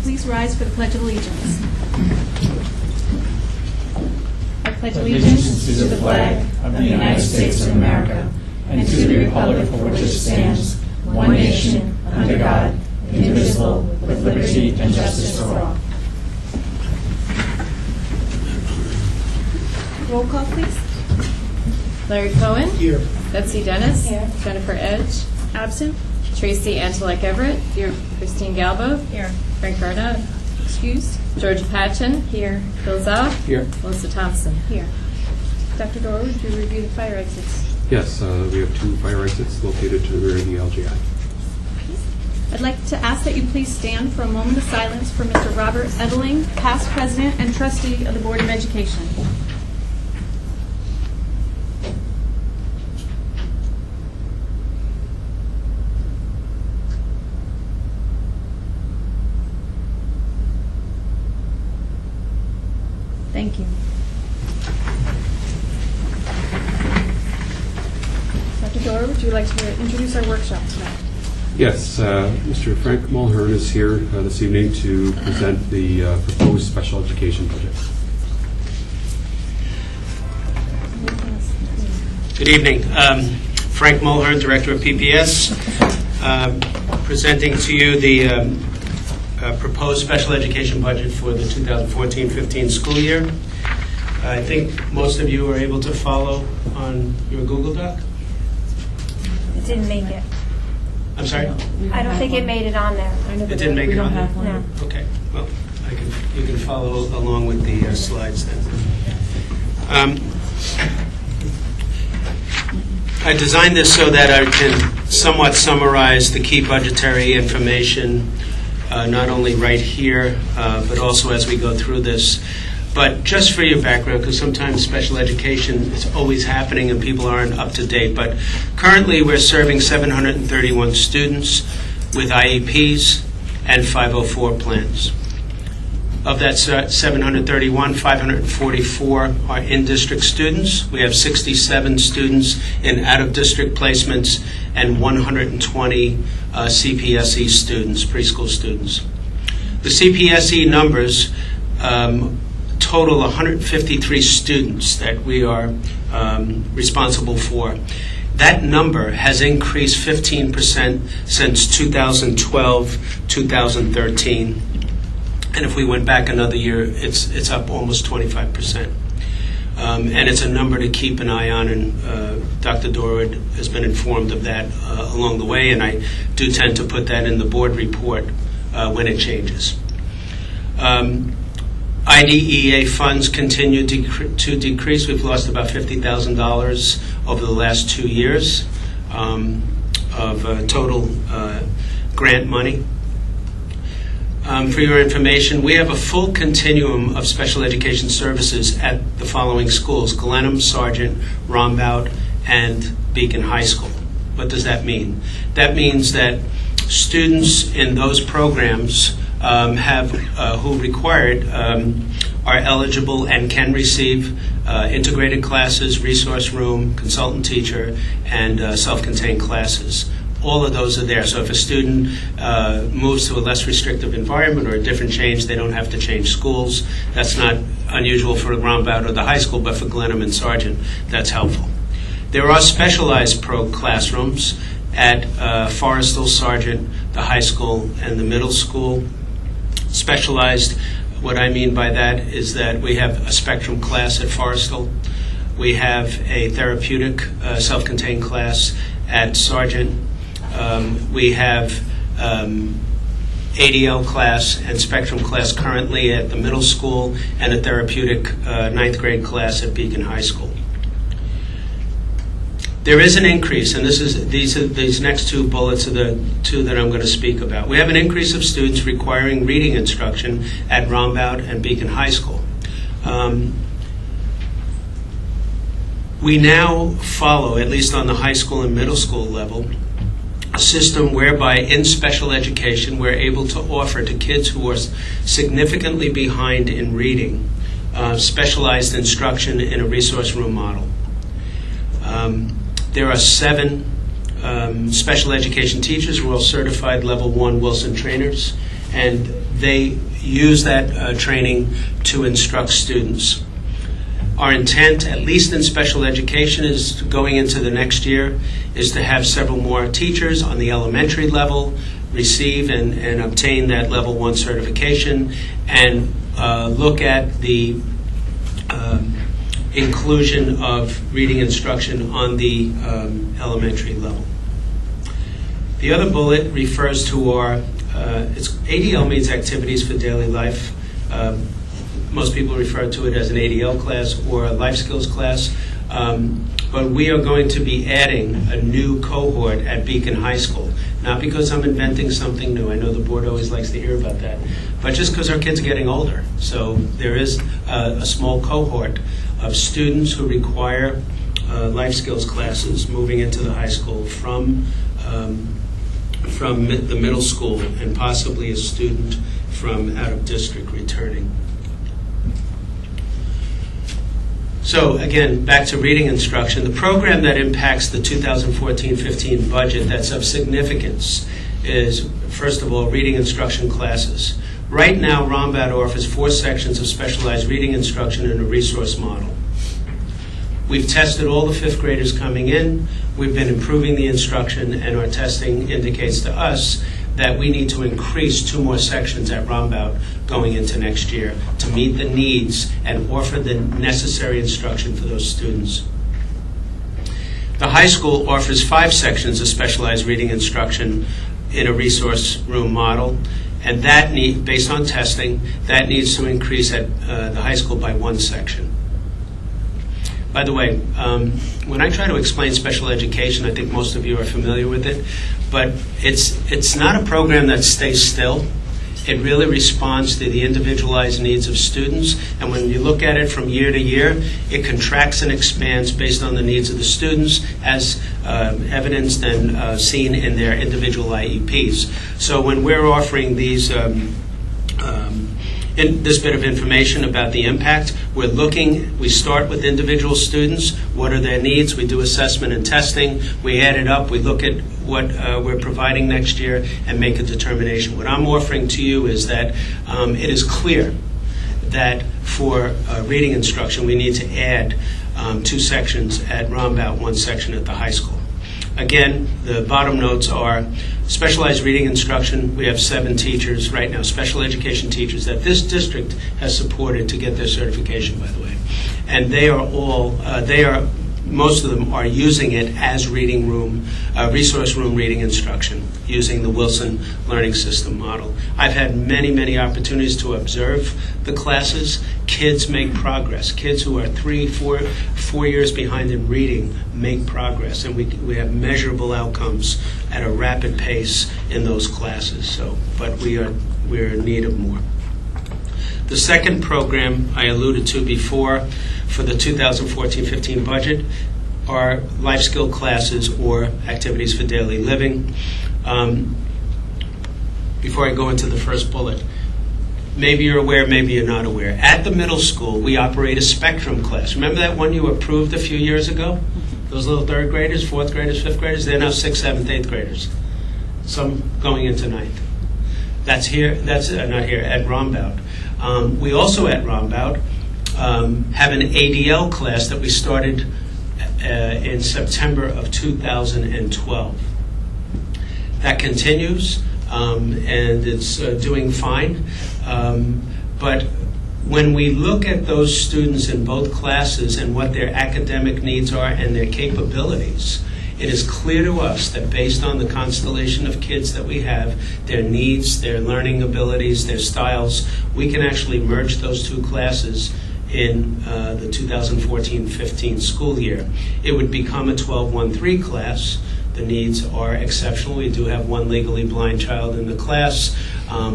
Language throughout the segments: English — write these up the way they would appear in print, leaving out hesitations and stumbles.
please rise for the Pledge of Allegiance. I pledge allegiance to the flag of the United States of America and to the republic for which it stands, one nation, under God, indivisible, with liberty and justice for all. Roll call, please. Larry Cohen. Here. Betsy Dennis. Here. Jennifer Edge. Absent. Tracy Antelek Everett. Here. Christine Galbo. Here. Frank Arnott. Excused. Georgia Patchen. Here. Bill Zoff. Here. Melissa Thompson. Here. Dr. Doerr, would you review the fire exits? Yes, we have 2 fire exits located to the rear of the LGI. I'd like to ask that you please stand for a moment of silence for Mr. Robert Edeling, past president and trustee of the Board of Education. Thank you. Dr. Doerr, would you like to introduce our workshop tonight? Yes, Mr. Frank Mulhern is here this evening to present the proposed special education budget. Good evening. Frank Mulhern, Director of PPS, presenting to you the proposed special education budget for the 2014-15 school year. I think most of you were able to follow on your Google Doc. It didn't make it. I'm sorry? I don't think it made it on there. It didn't make it on there? No. Okay. Well, you can follow along with the slides then. I designed this so that I can somewhat summarize the key budgetary information, not only right here, but also as we go through this. But just for your background, because sometimes special education is always happening and people aren't up to date, but currently we're serving 731 students with IEPs and 504 plans. Of that 731, 544 are in-district students. We have 67 students in out-of-district placements and 120 CPSE students, preschool students. The CPSE numbers total 153 students that we are responsible for. That number has increased 15% since 2012-2013. And if we went back another year, it's up almost 25%. And it's a number to keep an eye on, and Dr. Doerr has been informed of that along the way, and I do tend to put that in the board report when it changes. IDEA funds continue to decrease. We've lost about $50,000 over the last 2 years of total grant money. For your information, we have a full continuum of special education services at the following schools: Glenham, Sargent, Rombout, and Beacon High School. What does that mean? That means that students in those programs who required are eligible and can receive integrated classes, resource room, consultant teacher, and self-contained classes. All of those are there. So if a student moves to a less restrictive environment or a different change, they don't have to change schools. That's not unusual for Rombout or the high school, but for Glenham and Sargent, that's helpful. There are specialized classrooms at Forrestal, Sargent, the high school, and the middle school. Specialized, what I mean by that is that we have a spectrum class at Forrestal. We have a therapeutic self-contained class at Sargent. We have ADL class and spectrum class currently at the middle school, and a therapeutic 9th grade class at Beacon High School. There is an increase, and these next 2 bullets are the 2 that I'm going to speak about. We have an increase of students requiring reading instruction at Rombout and Beacon High School. We now follow, at least on the high school and middle school level, a system whereby in special education we're able to offer to kids who are significantly behind in reading specialized instruction in a resource room model. There are 7 special education teachers who are all certified level 1 Wilson trainers, and they use that training to instruct students. Our intent, at least in special education, is going into the next year, is to have several more teachers on the elementary level receive and obtain that level 1 certification, and look at the inclusion of reading instruction on the elementary level. The other bullet refers to our, ADL means Activities for Daily Life. Most people refer to it as an ADL class or a life skills class. But we are going to be adding a new cohort at Beacon High School. Not because I'm inventing something new. I know the board always likes to hear about that. But just because our kids are getting older. So there is a small cohort of students who require life skills classes moving into the high school from the middle school, and possibly a student from out of district returning. So again, back to reading instruction. The program that impacts the 2014-15 budget that's of significance is, first of all, reading instruction classes. Right now, Rombat offers 4 sections of specialized reading instruction in a resource model. We've tested all the 5th graders coming in. We've been improving the instruction, and our testing indicates to us that we need to increase 2 more sections at Rombat going into next year to meet the needs and offer the necessary instruction for those students. The high school offers 5 sections of specialized reading instruction in a resource room model, and that based on testing, that needs to increase at the high school by 1 section. By the way, when I try to explain special education, I think most of you are familiar with it, but it's not a program that stays still. It really responds to the individualized needs of students, and when you look at it from year to year, it contracts and expands based on the needs of the students, as evidenced and seen in their individual IEPs. So when we're offering these this bit of information about the impact, we start with individual students. What are their needs? We do assessment and testing. We add it up. We look at what we're providing next year and make a determination. What I'm offering to you is that it is clear that for reading instruction, we need to add 2 sections at Rombat, 1 section at the high school. Again, the bottom notes are specialized reading instruction. We have 7 teachers right now, special education teachers, that this district has supported to get their certification, by the way. And they are all, most of them are using it as reading room, resource room reading instruction, using the Wilson Learning System model. I've had many, many opportunities to observe the classes. Kids make progress. Kids who are 3, 4 years behind in reading make progress, and we have measurable outcomes at a rapid pace in those classes. So, but we're in need of more. The second program I alluded to before for the 2014-15 budget are life skill classes or activities for daily living. Before I go into the first bullet, maybe you're aware, maybe you're not aware. At the middle school, we operate a spectrum class. Remember that one you approved a few years ago? Those little 3rd graders, 4th graders, 5th graders, they're now 6th, 7th, 8th graders. Some going into 9th. That's here, that's not here, at Rombat. We also at Rombat have an ADL class that we started in September of 2012. That continues, and it's doing fine. But when we look at those students in both classes and what their academic needs are and their capabilities, it is clear to us that based on the constellation of kids that we have, their needs, their learning abilities, their styles, we can actually merge those 2 classes in the 2014-15 school year. It would become a 12-1-3 class. The needs are exceptional. We do have 1 legally blind child in the class.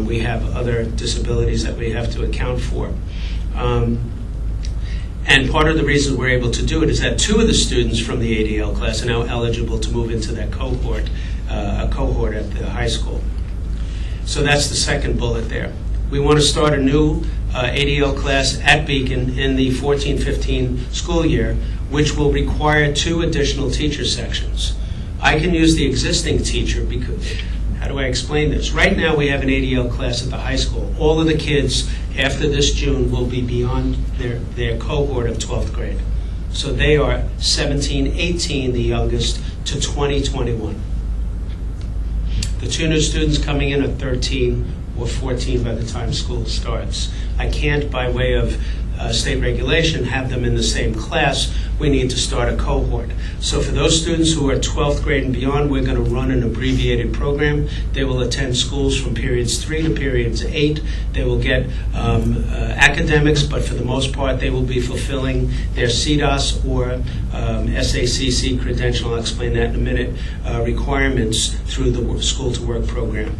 We have other disabilities that we have to account for. And part of the reason we're able to do it is that 2 of the students from the ADL class are now eligible to move into that cohort, a cohort at the high school. So that's the second bullet there. We want to start a new ADL class at Beacon in the 14-15 school year, which will require 2 additional teacher sections. I can use the existing teacher because How do I explain this? Right now we have an ADL class at the high school. All of the kids after this June will be beyond their cohort of 12th grade. So they are 17, 18, the youngest, to 20, 21. The 2 new students coming in are 13 or 14 by the time school starts. I can't, by way of state regulation, have them in the same class. We need to start a cohort. So for those students who are 12th grade and beyond, we're going to run an abbreviated program. They will attend schools from periods 3 to periods 8. They will get academics, but for the most part, they will be fulfilling their CDOS or SACC credential, I'll explain that in a minute, requirements through the School to Work program.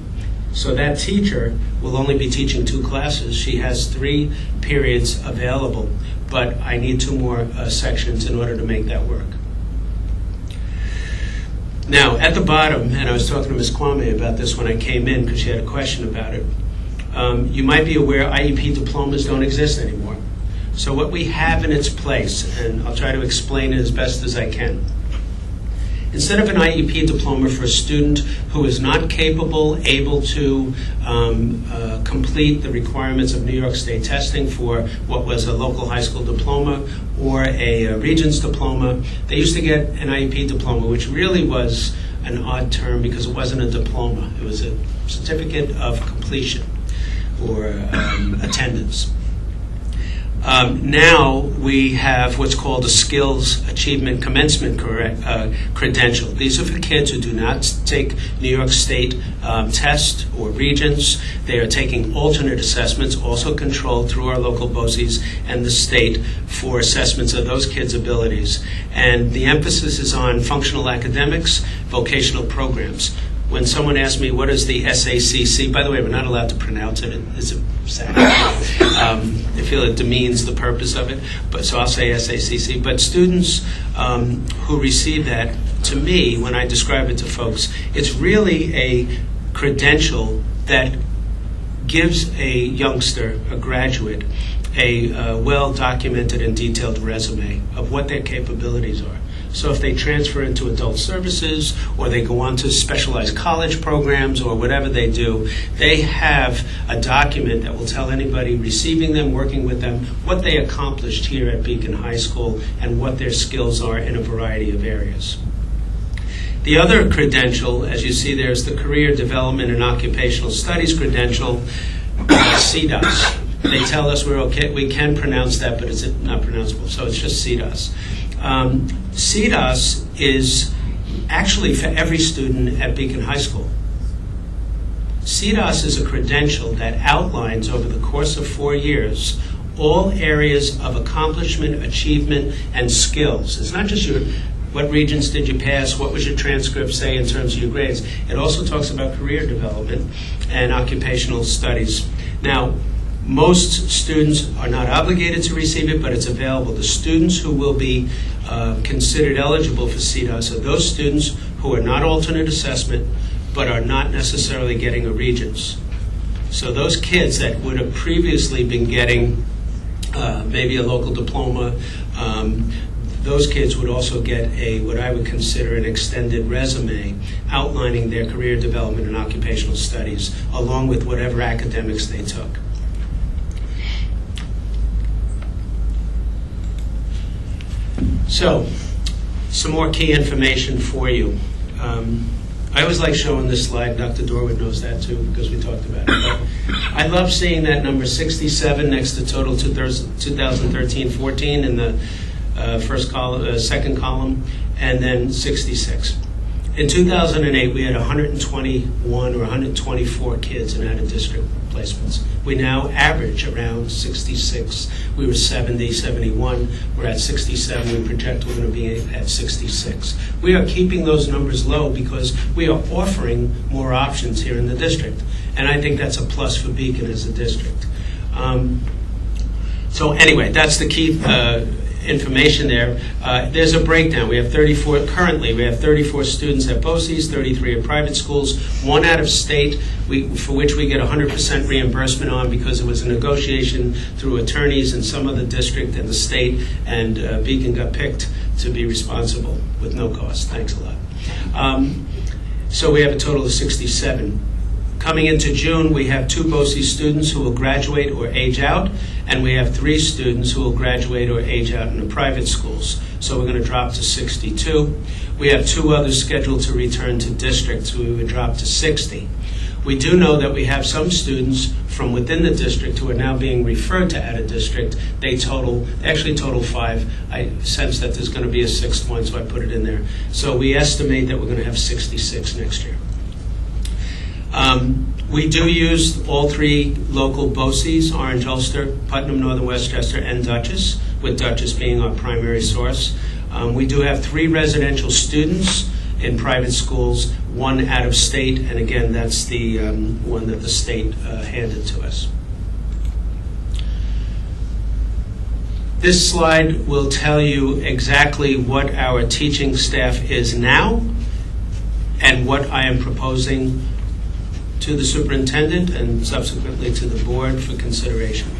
So that teacher will only be teaching 2 classes. She has 3 periods available, but I need 2 more sections in order to make that work. Now, at the bottom, and I was talking to Ms. Kwame about this when I came in because she had a question about it, you might be aware IEP diplomas don't exist anymore. So what we have in its place, and I'll try to explain it as best as I can. Instead of an IEP diploma for a student who is not capable, able to complete the requirements of New York State testing for what was a local high school diploma or a Regents diploma, they used to get an IEP diploma, which really was an odd term because it wasn't a diploma. It was a certificate of completion or attendance. Now we have what's called a Skills Achievement Commencement credential. These are for kids who do not take New York State test or Regents. They are taking alternate assessments, also controlled through our local BOCES and the state for assessments of those kids' abilities. And the emphasis is on functional academics, vocational programs. When someone asks me, what is the SACC? By the way, we're not allowed to pronounce it. It's a sad. I feel it demeans the purpose of it. So I'll say SACC. But students who receive that, to me, when I describe it to folks, it's really a credential that gives a youngster, a graduate, a well-documented and detailed resume of what their capabilities are. So if they transfer into adult services or they go on to specialized college programs or whatever they do, they have a document that will tell anybody receiving them, working with them, what they accomplished here at Beacon High School and what their skills are in a variety of areas. The other credential, as you see there, is the Career Development and Occupational Studies credential, CDOS. They tell us we're okay, we can pronounce that, but it's not pronounceable, so it's just CDOS. CDOS is actually for every student at Beacon High School. CDOS is a credential that outlines over the course of 4 years all areas of accomplishment, achievement, and skills. It's not just what Regents did you pass, what was your transcript say in terms of your grades. It also talks about career development and occupational studies. Now, most students are not obligated to receive it, but it's available. The students who will be considered eligible for CDOS are those students who are not alternate assessment, but are not necessarily getting a Regents. So those kids that would have previously been getting maybe a local diploma, those kids would also get what I would consider an extended resume outlining their career development and occupational studies, along with whatever academics they took. So, some more key information for you. I always like showing this slide. Dr. Dorwood knows that too because we talked about it. But I love seeing that number 67 next to total 2013-14 in the second column, and then 66. In 2008, we had 121 or 124 kids in out-of-district placements. We now average around 66. We were 70, 71. We're at 67. We project we're going to be at 66. We are keeping those numbers low because we are offering more options here in the district. And I think that's a plus for Beacon as a district. So anyway, that's the key information there. There's a breakdown. We have 34 currently. We have 34 students at BOCES, 33 at private schools, 1 out of state, for which we get 100% reimbursement on because it was a negotiation through attorneys in some other district and the state, and Beacon got picked to be responsible with no cost. Thanks a lot. So we have a total of 67. Coming into June, we have 2 BOCES students who will graduate or age out, and we have 3 students who will graduate or age out in the private schools. So we're going to drop to 62. We have 2 others scheduled to return to district, so we would drop to 60. We do know that we have some students from within the district who are now being referred to out of district. They actually total 5. I sense that there's going to be a 6th one, so I put it in there. So we estimate that we're going to have 66 next year. We do use all 3 local BOCES, Orange, Ulster, Putnam, Northern Westchester, and Dutchess, with Dutchess being our primary source. We do have 3 residential students in private schools, 1 out of state, and again, that's the one that the state handed to us. This slide will tell you exactly what our teaching staff is now and what I am proposing to the superintendent and subsequently to the board for consideration.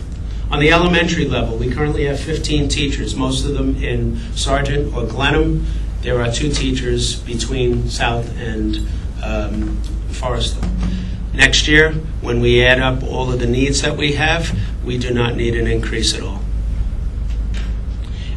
On the elementary level, we currently have 15 teachers, most of them in Sargent or Glenham. There are 2 teachers between South and Forrestal. Next year, when we add up all of the needs that we have, we do not need an increase at all.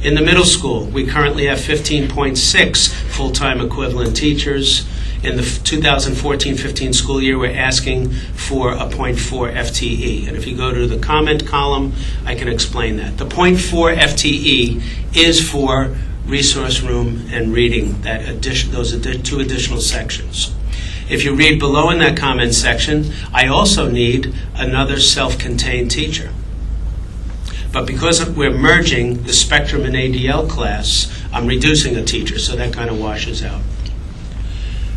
In the middle school, we currently have 15.6 full-time equivalent teachers. In the 2014-15 school year, we're asking for a 0.4 FTE. And if you go to the comment column, I can explain that. The 0.4 FTE is for resource room and reading, those 2 additional sections. If you read below in that comment section, I also need another self-contained teacher. But because we're merging the Spectrum and ADL class, I'm reducing a teacher, so that kind of washes out.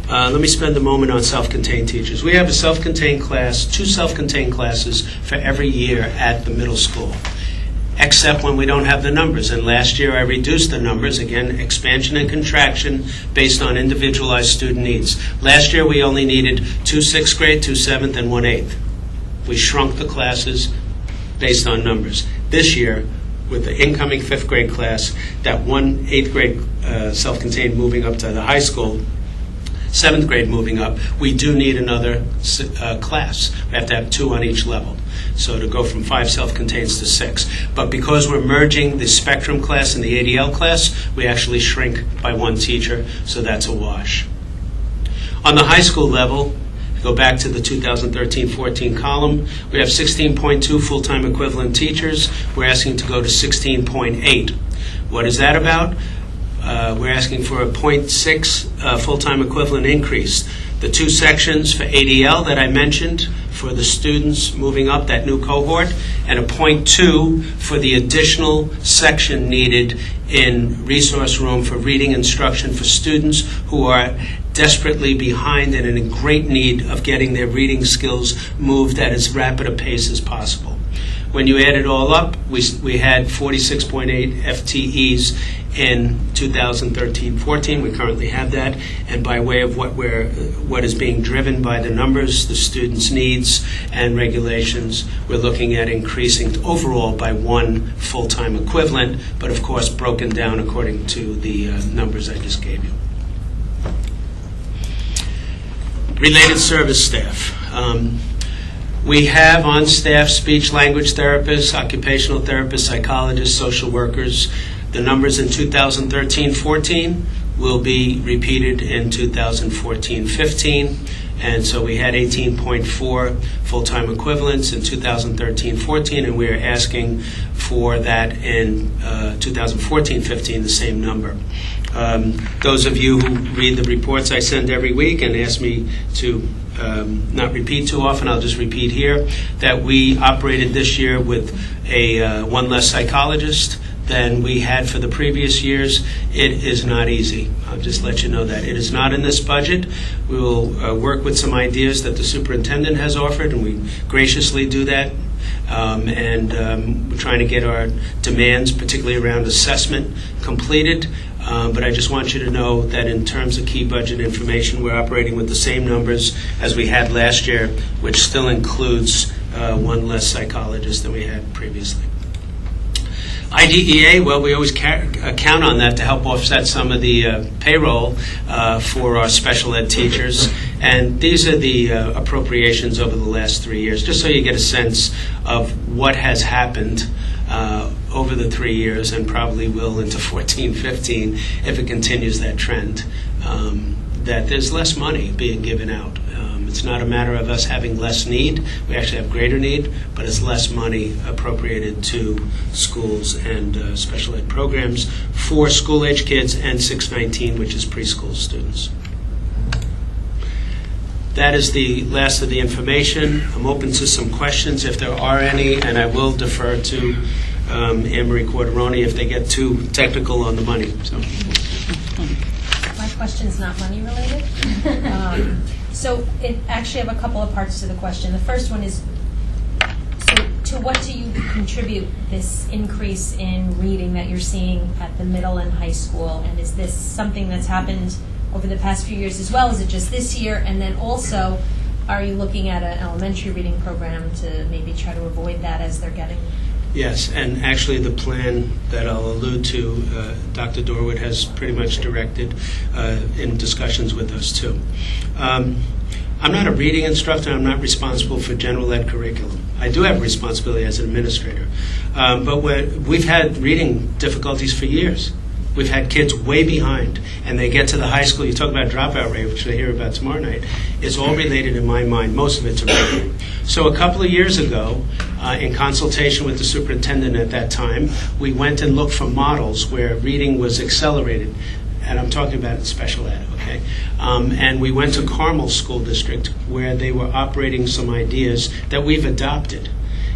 Let me spend a moment on self-contained teachers. We have a self-contained class, 2 self-contained classes for every year at the middle school, except when we don't have the numbers. And last year I reduced the numbers, again, expansion and contraction based on individualized student needs. Last year we only needed 2 6th grade, 2 7th, and 1 8th. We shrunk the classes based on numbers. This year, with the incoming 5th grade class, that 1 8th grade self-contained moving up to the high school, 7th grade moving up, we do need another class. We have to have 2 on each level. So to go from 5 self-containeds to 6. But because we're merging the Spectrum class and the ADL class, we actually shrink by 1 teacher, so that's a wash. On the high school level, go back to the 2013-14 column, we have 16.2 full-time equivalent teachers. We're asking to go to 16.8. What is that about? We're asking for a 0.6 full-time equivalent increase. The 2 sections for ADL that I mentioned for the students moving up, that new cohort, and a 0.2 for the additional section needed in resource room for reading instruction for students who are desperately behind and in great need of getting their reading skills moved at as rapid a pace as possible. When you add it all up, we had 46.8 FTEs in 2013-14. We currently have that, and by way of what is being driven by the numbers, the students' needs, and regulations, we're looking at increasing overall by 1 full-time equivalent, but of course broken down according to the numbers I just gave you. Related service staff. We have on staff speech language therapists, occupational therapists, psychologists, social workers. The numbers in 2013-14 will be repeated in 2014-15. And so we had 18.4 full-time equivalents in 2013-14, and we are asking for that in 2014-15, the same number. Those of you who read the reports I send every week and ask me to not repeat too often, I'll just repeat here, that we operated this year with a 1 less psychologist than we had for the previous years. It is not easy. I'll just let you know that. It is not in this budget. We will work with some ideas that the superintendent has offered, and we graciously do that. We're trying to get our demands, particularly around assessment, completed. But I just want you to know that in terms of key budget information, we're operating with the same numbers as we had last year, which still includes 1 less psychologist than we had previously. IDEA, well, we always count on that to help offset some of the payroll for our special ed teachers. And these are the appropriations over the last 3 years, just so you get a sense of what has happened over the 3 years and probably will into 14, 15 if it continues that trend, that there's less money being given out. It's not a matter of us having less need. We actually have greater need, but it's less money appropriated to schools and special ed programs for school-age kids and 619, which is preschool students. That is the last of the information. I'm open to some questions if there are any, and I will defer to Anne-Marie Quarteroni if they get too technical on the money. So. My question's not money related. So actually I have a couple of parts to the question. The first one is, so to what do you contribute this increase in reading that you're seeing at the middle and high school? And is this something that's happened over the past few years as well? Is it just this year? And then also, are you looking at an elementary reading program to maybe try to avoid that as they're getting? Yes, and actually the plan that I'll allude to, Dr. Dorwood has pretty much directed in discussions with us too. I'm not a reading instructor. I'm not responsible for general ed curriculum. I do have responsibility as an administrator. But we've had reading difficulties for years. We've had kids way behind, and they get to the high school. You talk about dropout rate, which I hear about tomorrow night. It's all related, in my mind, most of it to reading. So a couple of years ago, in consultation with the superintendent at that time, we went and looked for models where reading was accelerated. And I'm talking about special ed, okay? And we went to Carmel School District, where they were operating some ideas that we've adopted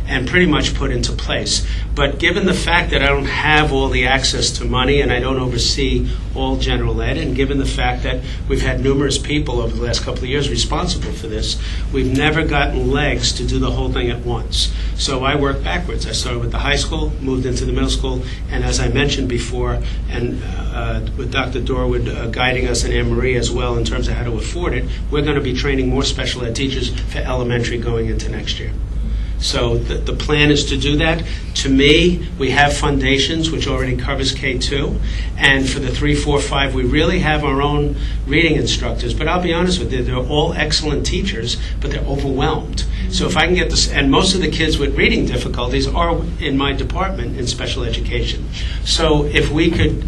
and pretty much put into place. But given the fact that I don't have all the access to money and I don't oversee all general ed, and given the fact that we've had numerous people over the last couple of years responsible for this, we've never gotten legs to do the whole thing at once. So I work backwards. I started with the high school, moved into the middle school, and as I mentioned before, and with Dr. Dorwood guiding us and Anne-Marie as well in terms of how to afford it, we're going to be training more special ed teachers for elementary going into next year. So the plan is to do that. To me, we have foundations, which already covers K2. And for the 3, 4, 5, we really have our own reading instructors. But I'll be honest with you, they're all excellent teachers, but they're overwhelmed. So if I can get this, and most of the kids with reading difficulties are in my department in special education. So if we could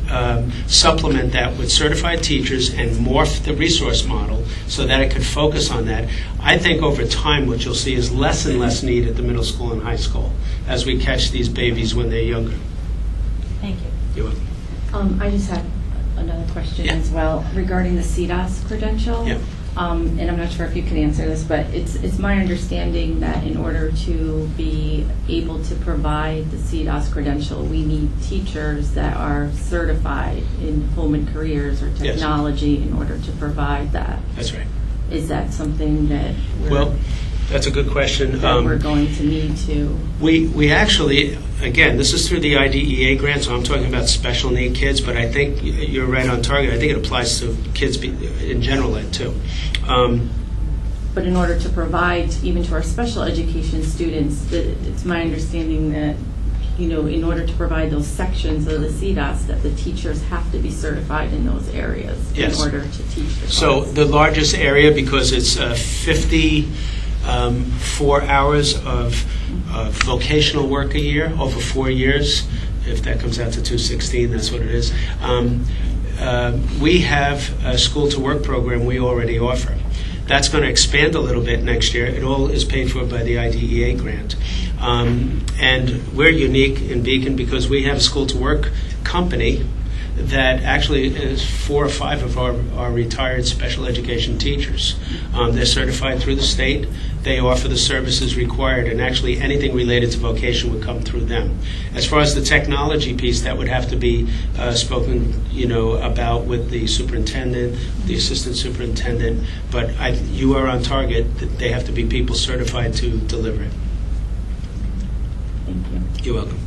supplement that with certified teachers and morph the resource model so that it could focus on that, I think over time what you'll see is less and less need at the middle school and high school as we catch these babies when they're younger. Thank you. You're welcome. I just have another question Yeah. as well regarding the CDOS credential. Yeah. And I'm not sure if you can answer this, but it's my understanding that in order to be able to provide the CDOS credential, we need teachers that are certified in home and careers or technology in order to provide that. That's right. Is that something that That's a good question. that we're going to need to? We actually, again, this is through the IDEA grant, so I'm talking about special need kids, but I think you're right on target. I think it applies to kids in general ed, too. But in order to provide, even to our special education students, it's my understanding that, in order to provide those sections of the CDOS, that the teachers have to be certified in those areas in order to teach the class. So the largest area, because it's 54 hours of vocational work a year over 4 years, if that comes out to 216, that's what it is. We have a school-to-work program we already offer. That's going to expand a little bit next year. It all is paid for by the IDEA grant. And we're unique in Beacon because we have a school-to-work company that actually is 4 or 5 of our retired special education teachers. They're certified through the state. They offer the services required, and actually anything related to vocation would come through them. As far as the technology piece, that would have to be spoken, about with the superintendent, the assistant superintendent. But you are on target. They have to be people certified to deliver it. Thank you. You're welcome.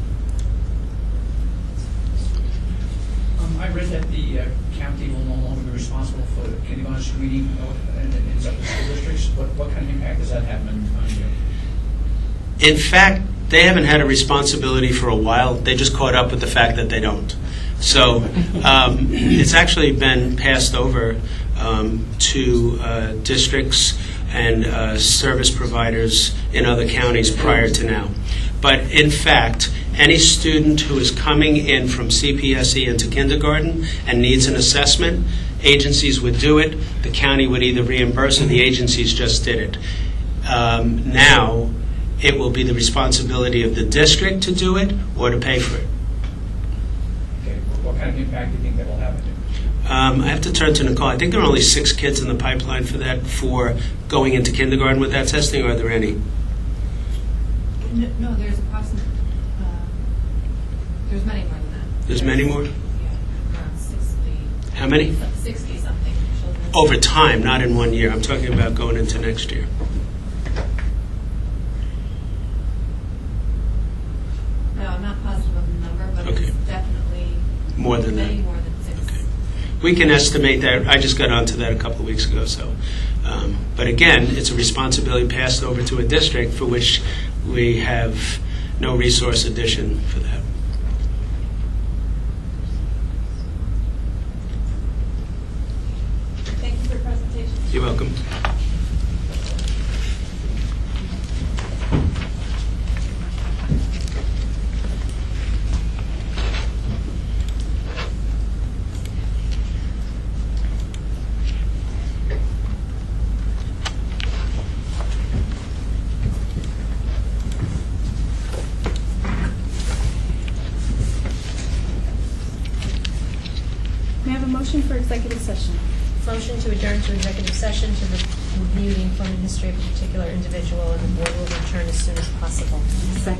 I read that the county will no longer be responsible for kindergarten screening in separate school districts. What kind of impact does that have on you? In fact, they haven't had a responsibility for a while. They just caught up with the fact that they don't. So it's actually been passed over to districts and service providers in other counties prior to now. But in fact, any student who is coming in from CPSE into kindergarten and needs an assessment, agencies would do it. The county would either reimburse or the agencies just did it. Now, it will be the responsibility of the district to do it or to pay for it. Okay, what kind of impact do you think that will have? I have to turn to Nicole. I think there are only 6 kids in the pipeline for that, for going into kindergarten with that testing, or are there any? No, there's approximately, there's many more than that. There's many more? Yeah, around 60. How many? 60-something children. Over time, not in 1 year. I'm talking about going into next year. No, I'm not positive of the number, but Okay. it's definitely More than that. many more than 6. Okay. We can estimate that. I just got onto that a couple of weeks ago. So, but again, it's a responsibility passed over to a district for which we have no resource addition for that. Thank you for your presentation. You're welcome. May I have a motion for executive session? Motion to adjourn to executive session to review the employment history of a particular individual, and the board will return as soon as possible. Second.